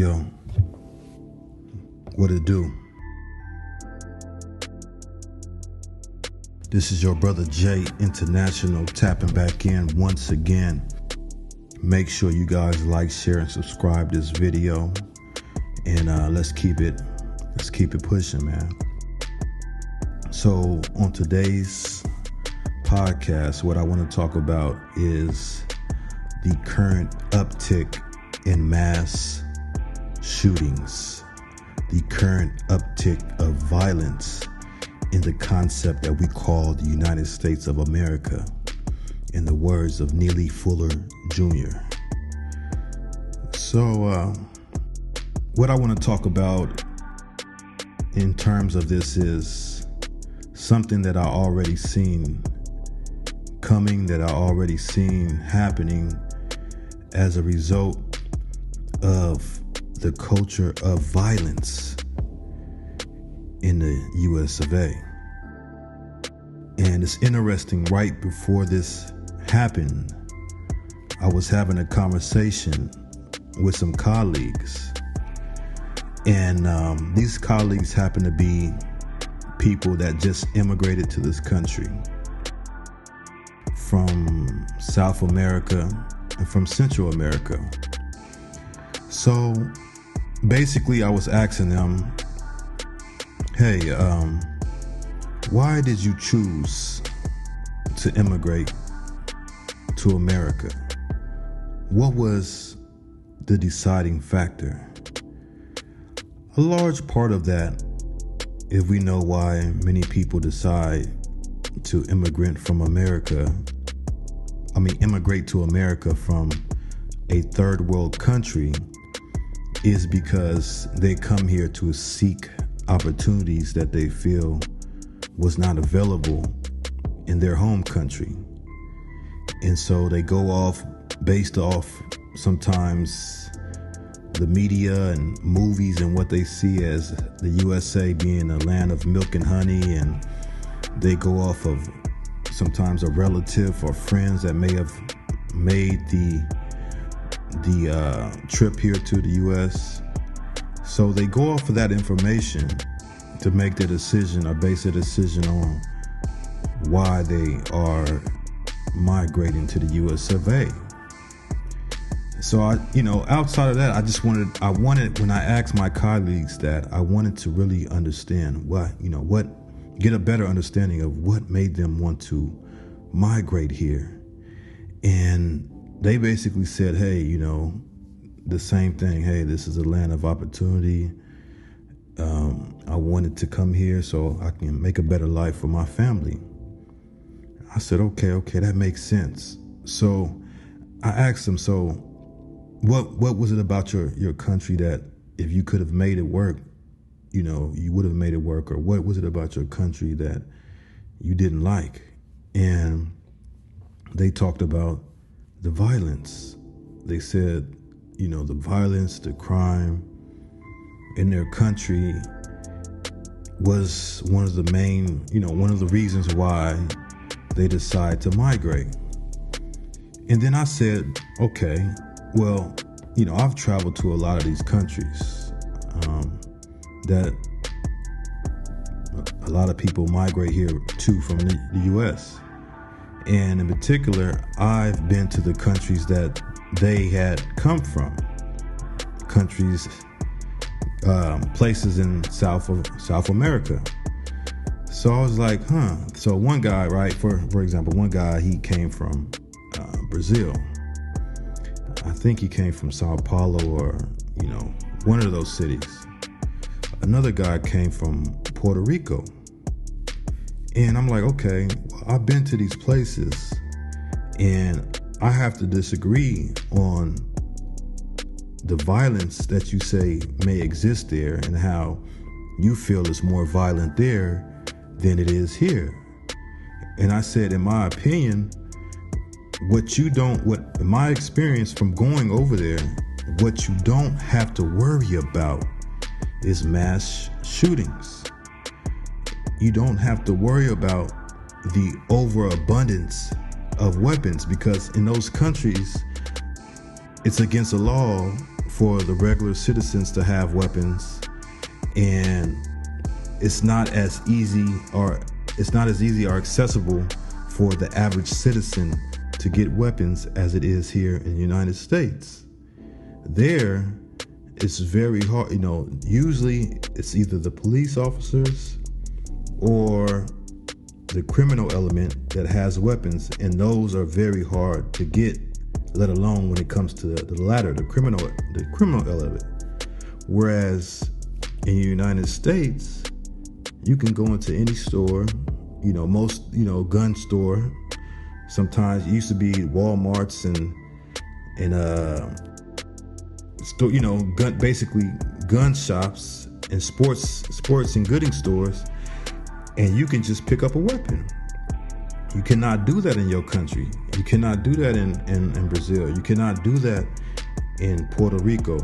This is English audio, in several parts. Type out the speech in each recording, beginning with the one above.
Yo, what it do? This is your brother Jay International tapping back in once again. Make sure you guys like, share, and subscribe this video, and let's keep it pushing, man. So on today's podcast, what I want to talk about is the current uptick in mass shootings, the current uptick of violence in the concept that we call the United States of America, in the words of Neely Fuller Jr. So what I want to talk about in terms of this is something that I already seen coming, that I already seen happening as a result of the culture of violence in the US of A. And it's interesting, right before this happened, I was having a conversation with some colleagues, and these colleagues happen to be people that just immigrated to this country from South America and from Central America. So basically I was asking them, hey, why did you choose to immigrate to America? What was the deciding factor? A large part of that, if we know why many people decide to immigrate to America from a third world country, is because they come here to seek opportunities that they feel was not available in their home country. And so they go off based off sometimes the media and movies and what they see as the USA being a land of milk and honey, and they go off of sometimes a relative or friends that may have made the trip here to the US. So they go off of that information to make their decision or base their decision on why they are migrating to the US of A. So outside of that, I wanted when I asked my colleagues that, I wanted to really understand get a better understanding of what made them want to migrate here. And they basically said, hey, the same thing. Hey, this is a land of opportunity. I wanted to come here so I can make a better life for my family. I said, okay, that makes sense. So I asked them, so what was it about your country that if you could have made it work, you would have made it work? Or what was it about your country that you didn't like? And they talked about the violence. They said, the violence, the crime in their country was one of the main, one of the reasons why they decide to migrate. And then I said, okay, well, I've traveled to a lot of these countries that a lot of people migrate here to from the US. And in particular, I've been to the countries that they had come from, countries, places in South America. So I was like, So one guy, right, for example, one guy, he came from Brazil. I think he came from Sao Paulo or, one of those cities. Another guy came from Puerto Rico. And I'm like, okay, well, I've been to these places and I have to disagree on the violence that you say may exist there and how you feel it's more violent there than it is here. And I said, in my opinion, in my experience from going over there, what you don't have to worry about is mass shootings. You don't have to worry about the overabundance of weapons, because in those countries, it's against the law for the regular citizens to have weapons, and it's not as easy or accessible for the average citizen to get weapons as it is here in the United States. There, it's very hard. Usually it's either the police officers or the criminal element that has weapons, and those are very hard to get, let alone when it comes to the latter, the criminal element. Whereas in the United States, you can go into any store, most, gun store. Sometimes it used to be Walmarts and store, basically gun shops and sports and goods stores, and you can just pick up a weapon. You cannot do that in your country. You cannot do that in Brazil. You cannot do that in Puerto Rico.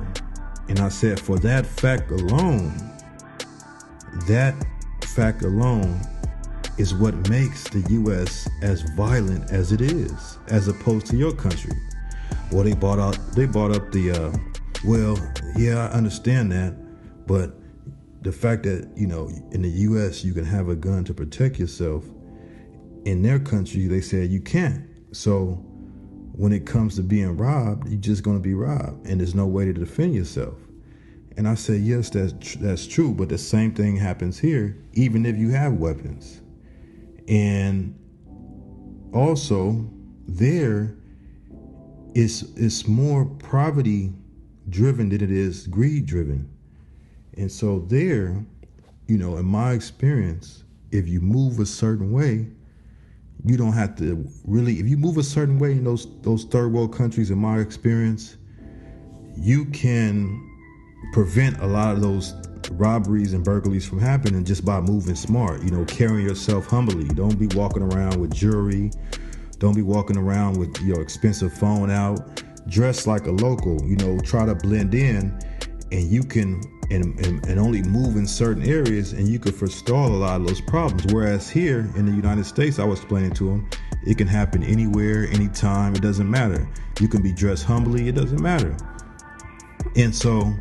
And I said, for that fact alone is what makes the U.S. as violent as it is, as opposed to your country. Well, they brought up the, I understand that, but the fact that, in the U.S. you can have a gun to protect yourself, in their country they said you can't. So when it comes to being robbed, you're just going to be robbed, and there's no way to defend yourself. And I said, yes, that's true, but the same thing happens here, even if you have weapons. And also, there it's more poverty driven than it is greed driven. And so there, in my experience, if you move a certain way, you don't have to really, if you move a certain way in those third world countries, in my experience, you can prevent a lot of those robberies and burglaries from happening just by moving smart, carrying yourself humbly. Don't be walking around with jewelry. Don't be walking around with your expensive phone out. Dress like a local, try to blend in, and you can and only move in certain areas, and you could forestall a lot of those problems. Whereas here in the United States, I was explaining to them, it can happen anywhere, anytime. It doesn't matter. You can be dressed humbly. It doesn't matter. And so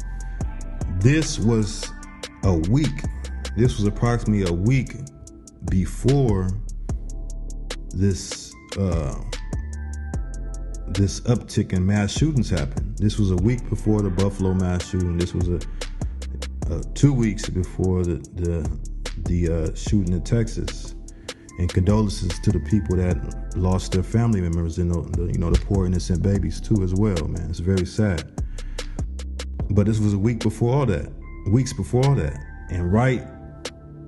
this was approximately a week before this uptick in mass shootings happened. This was a week before the Buffalo mass shooting. This was 2 weeks before the shooting in Texas. And condolences to the people that lost their family members and the poor innocent babies too as well, man. It's very sad. But this was a week before all that, weeks before all that. And right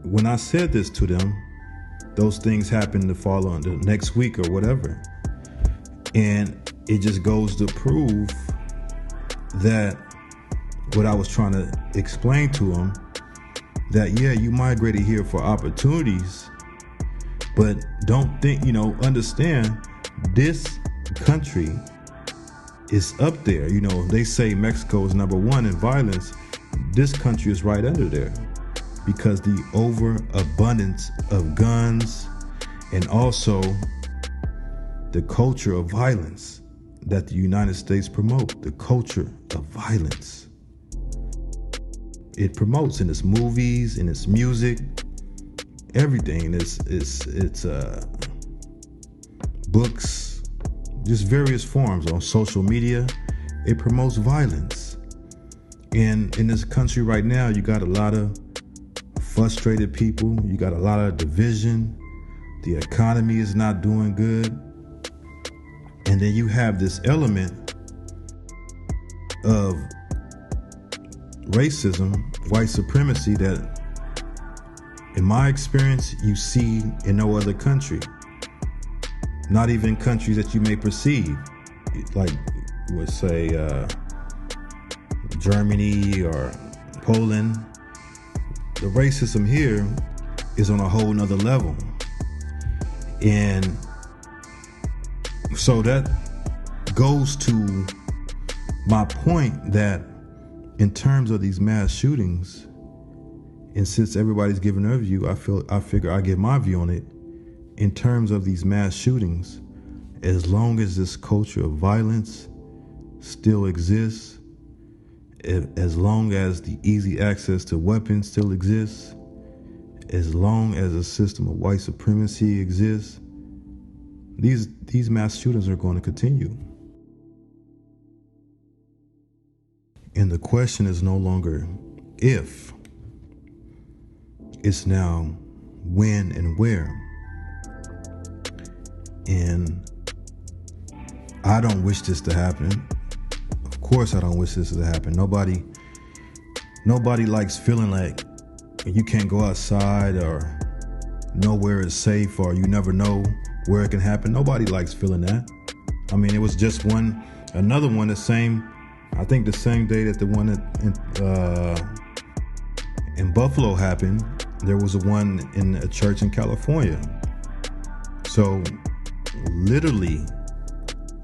when I said this to them, those things happened to follow on the next week or whatever. And it just goes to prove that what I was trying to explain to them, that you migrated here for opportunities, but don't think, understand this country is up there. They say Mexico is number one in violence. This country is right under there because the overabundance of guns and also the culture of violence that the United States promote, the culture of violence. It promotes in its movies, in its music, everything. It's books, just various forms on social media. It promotes violence. And in this country right now, you got a lot of frustrated people. You got a lot of division. The economy is not doing good. And then you have this element of racism, white supremacy that, in my experience, you see in no other country. Not even countries that you may perceive, like, let's say, Germany or Poland. The racism here is on a whole nother level. And so that goes to my point that in terms of these mass shootings, and since everybody's giving their view, I figure I give my view on it. In terms of these mass shootings, as long as this culture of violence still exists, as long as the easy access to weapons still exists, as long as a system of white supremacy exists, these mass shootings are going to continue. And the question is no longer if, it's now when and where. And I don't wish this to happen. Of course I don't wish this to happen. Nobody likes feeling like you can't go outside or nowhere is safe or you never know where it can happen. Nobody likes feeling that. I mean, it was just another one, I think the same day that the one in Buffalo happened, there was one in a church in California. So literally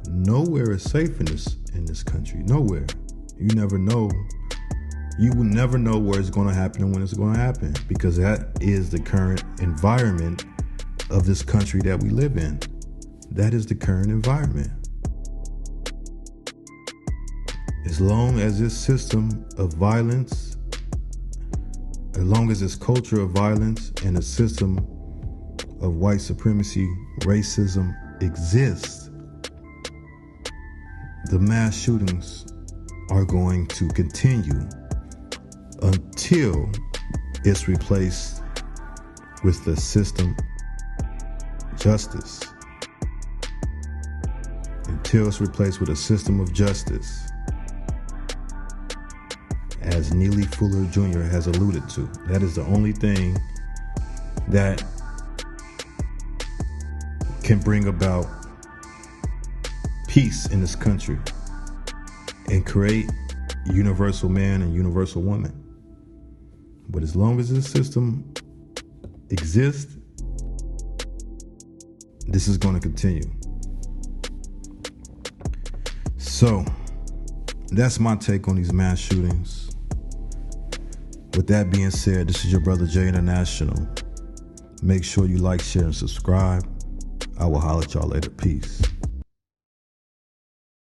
nowhere is safe in this country. Nowhere. You never know. You will never know where it's going to happen and when it's going to happen, because that is the current environment of this country that we live in. That is the current environment. As long as this system of violence, as long as this culture of violence and a system of white supremacy, racism exists, the mass shootings are going to continue until it's replaced with the system justice. Until it's replaced with a system of justice, as Neely Fuller Jr. has alluded to. That is the only thing that can bring about peace in this country and create universal man and universal woman. But as long as this system exists, this is going to continue. So that's my take on these mass shootings. With that being said, this is your brother Jay International. Make sure you like, share, and subscribe. I will holler at y'all later. Peace.